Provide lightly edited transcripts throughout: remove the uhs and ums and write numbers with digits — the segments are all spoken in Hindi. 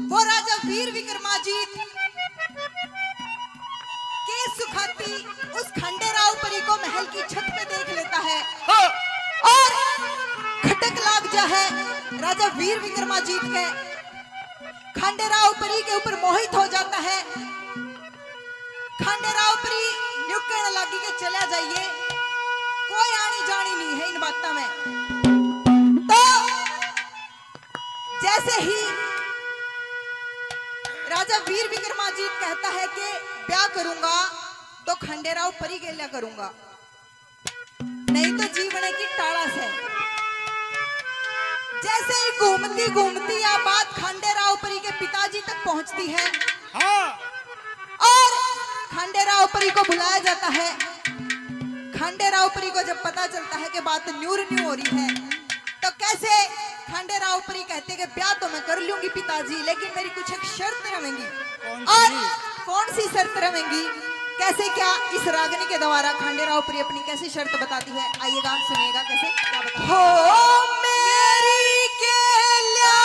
वो राजा वीर विक्रमाजीत के सुखाती उस खंडेराव परी को महल की छत पे देख लेता है और खटक लाग जा है राजा वीर विक्रमाजीत के खंडेराव परी के ऊपर मोहित हो जाता है। खंडेराव परी न्यू कहने लगी कि चला जाइए, कोई आनी जानी नहीं है इन बातों में। तो जैसे ही राजा वीर विक्रमाजीत कहता है कि ब्याह करूंगा तो खंडेराव परी गेल्या करूंगा, नहीं तो जीवन की टाड़ा से। जैसे ही घूमती घूमती यह बात खंडेराव परी के पिताजी तक पहुंचती है और खंडेराव परी को बुलाया जाता है। खंडेराव परी को जब पता चलता है कि बात न्यू हो रही है तो कैसे खंडेराव परी कहते हैं कि ब्याह तो मैं कर लूंगी पिताजी, लेकिन मेरी कुछ एक शर्त रहेंगी। और कौन सी शर्त रहेंगी, कैसे क्या, इस रागनी के द्वारा खंडेराव परी अपनी कैसी शर्त बताती है, आइएगा सुनिएगा कैसे क्या बताती है। हो मेरी केल्या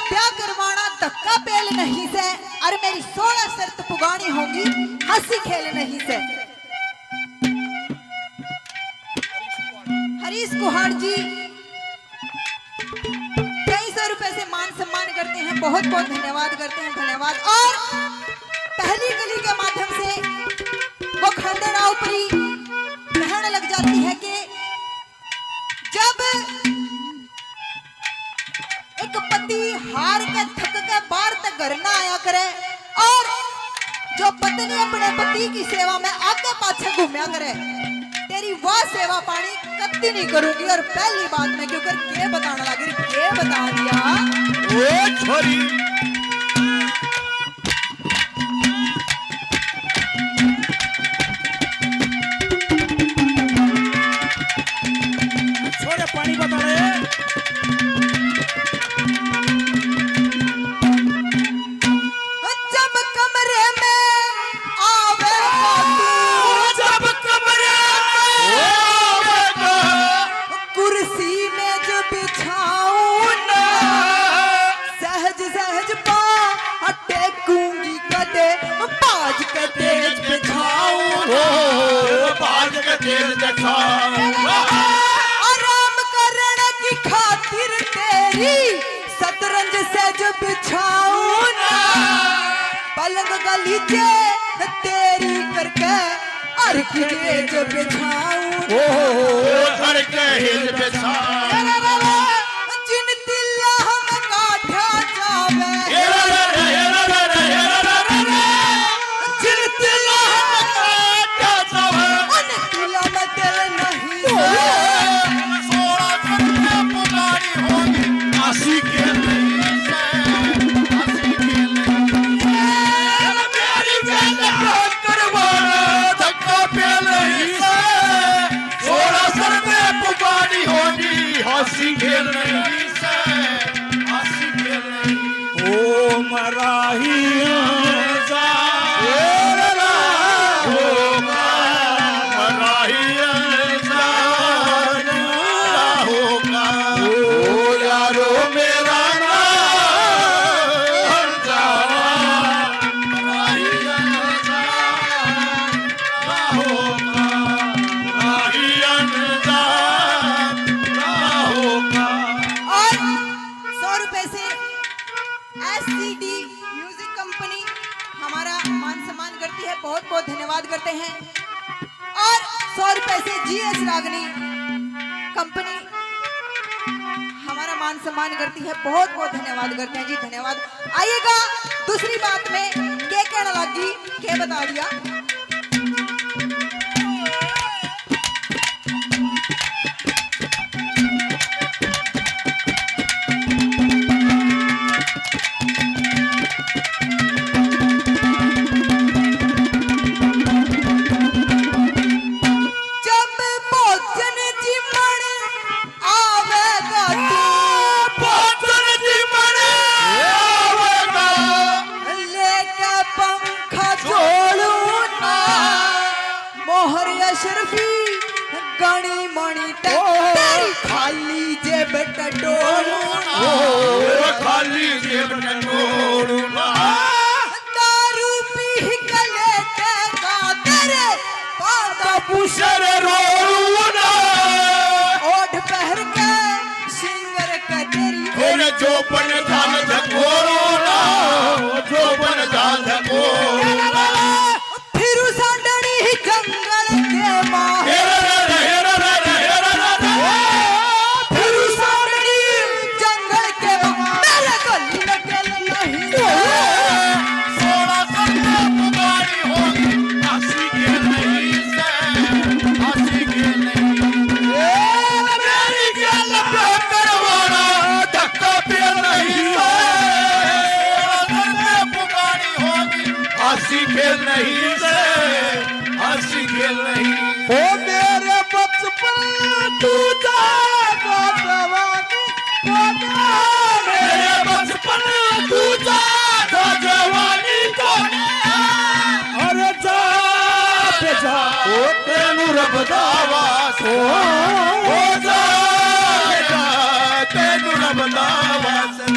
ब्याह करवाना, धक्का पेल नहीं से और मेरी 16 शर्त पुगानी होगी हंसी खेल नहीं से। हरीश कुहाड़ जी 2300 रुपए से मान सम्मान करते हैं, बहुत बहुत धन्यवाद करते हैं, धन्यवाद। और पहली गली के माध्यम से वो खंडेराव परी कहने लग जाती है कि जब एक पति हार के थक के बाहर तक घर ना आया करे और जो पत्नी अपने पति की सेवा में आगे पाछे घूमया करे, तेरी वह सेवा पानी कत्ती नहीं करूंगी। और पहली बात में क्यों कर के बताने लगी, के बता दिया ओ छोरी। छोरे पानी बता रहे आराम करने की खातिर तेरी शतरंज से जो बिछाऊं ना, पलंग गलीचे तेरी करके अर्घे जो बिछाऊं, करके हिल बिछाऊं, जिन तिल्ला हम काठा जावे, जिन तिल्ला हम काठा जावे, उन तिल्ला में तेरे नहीं हंसी खेल नहीं से, हंसी खेल नहीं। ओ मराहिया जा ओ मराहिया जा होगा बहुत बहुत धन्यवाद करते हैं। और 100 रुपए से GS रागनी कंपनी हमारा मान सम्मान करती है, बहुत बहुत धन्यवाद करते हैं जी, धन्यवाद। आइएगा दूसरी बात में क्या कहना लगी, क्या बता दिया। गणी मणि तेरी खाली जेब टटोलू खाली जेब टटोलू दारू पी गले के तेरे पाता पुशर रोलू ओठ पहर के सिंगर का तेरी जो पन धान धकोरू जो पन धान धकोरू फिर सांडनी जंगल के माँ खेल नहीं से हंसी खेल नहीं। ओ मेरे बचपन तू जागा जवानी को मेरे बचपन तू जागा जवानी को अरे जा बेजा ओ तेनू रब दावा सो ओ जा बेजा तेनू रब दावा सो।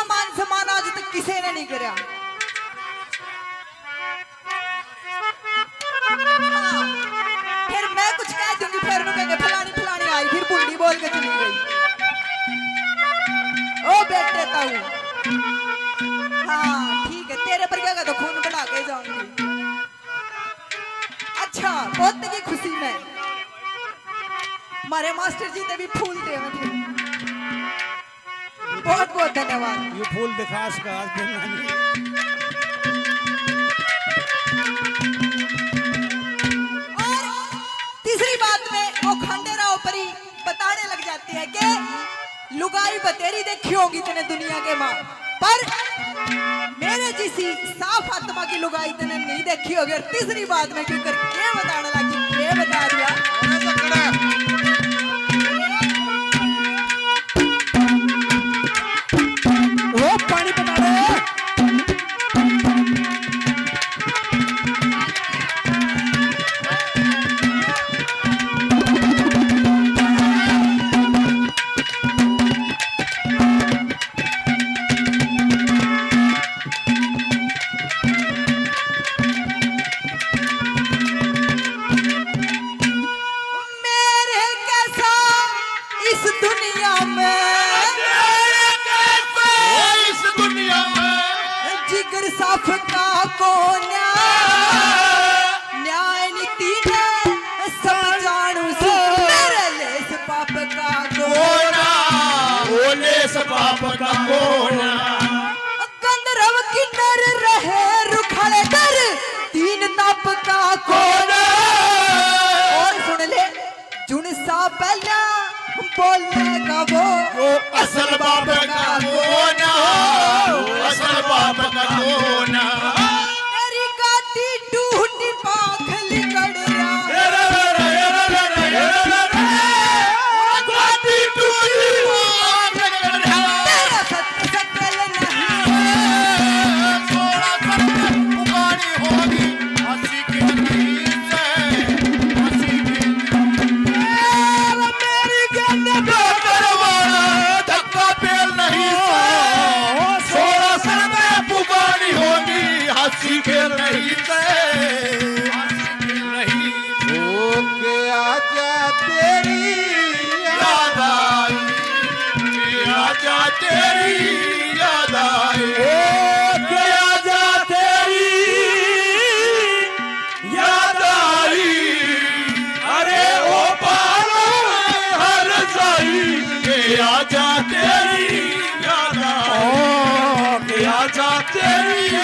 मान सम्मान आज तक किसी ने नहीं कराया। फिर मैं कुछ कह दूंगी, फिर कहेंगे फलानी फलानी आई, फिर बुंडी बोल के चली गई। ओ बेटे ताऊ, हाँ ठीक है, तेरे पर क्या कहता खून बढ़ा के जाऊंगी। अच्छा बहुत की खुशी में हमारे मास्टर जी ने भी फूल दे मुझे, बहुत बहुत धन्यवाद। ये फूल दिखा इसका आज देना नहीं। और तीसरी बात में वो खंडेराव परी बताने लग जाती है कि लुगाई बतेरी देखी होगी तूने दुनिया के माँ, पर मेरे जैसी साफ आत्मा की लुगाई तूने नहीं देखी होगी। और तीसरी बात में क्यों कर क्या बताने लगी, क्या बता दिया। वो पानी बता रहे मेरे कैसा इस दुनिया में जिगर साफ का को न्याय नीति ने सब जानू से मेरे लेस पाप का कोना, लेस पाप का कोना। गंधर्व किन्नर रहे रुखड़े डर तीन ताप का कोना। और सुन ले जुन सा पहला बोलने का वो असल बाप का कोना, असल बाप का कोना। तेरी गाती टूटी पाख लिकड़ गाती टूटी तेरा सत्य सकल नहीं। थोड़ा सा पुकारी होगी हंसी की नहीं से हंसी की। मेरी गंद और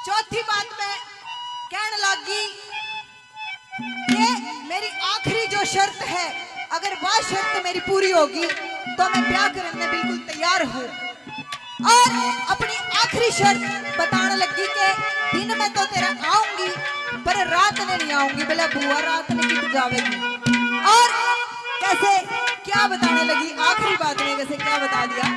चौथी बात मैं कहने लगी कि मेरी आखिरी जो शर्त है, अगर वह शर्त मेरी पूरी होगी तो मैं ब्याह करने बिल्कुल तैयार हूँ। और अपनी आखिरी शर्त बताने लगी कि दिन में तो तेरा आऊंगी पर रात में नहीं आऊंगी। बोला बुआ रात में कित जावेगी। और कैसे क्या बताने लगी, आखिरी बात में कैसे क्या बता दिया।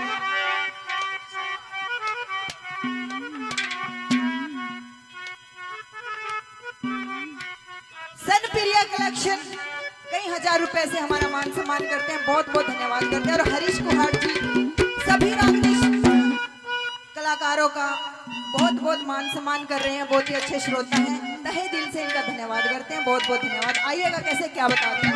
सनप्रिया कलेक्शन कई हजार रुपए से हमारा मान सम्मान करते हैं, बहुत बहुत धन्यवाद करते हैं। और हरीश कुहाड़ जी सभी रागनीश कलाकारों का बहुत बहुत मान सम्मान कर रहे हैं, बहुत ही अच्छे श्रोता हैं, तहे दिल से इनका धन्यवाद करते हैं, बहुत बहुत धन्यवाद। आइएगा कैसे क्या बता दिया।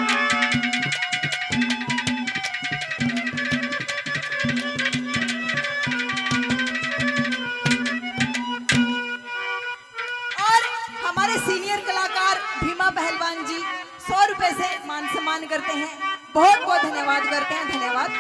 हमारे सीनियर कलाकार भीमा पहलवान जी 100 रुपए से मान सम्मान करते हैं, बहुत बहुत धन्यवाद करते हैं, धन्यवाद।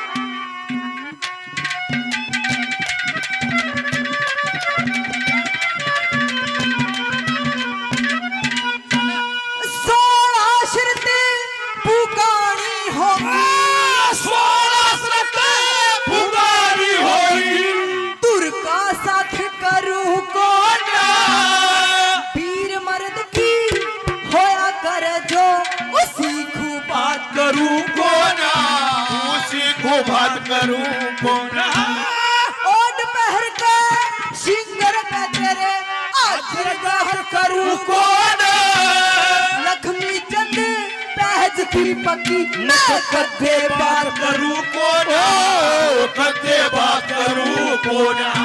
बात करूं कौन ओट पहर के सिंगर का तेरे आखिर करूं कौन। लक्ष्मी चंद पहज की पक्की मैं कद्दे बात करूं कौन, कद्दे बात करूं कौन।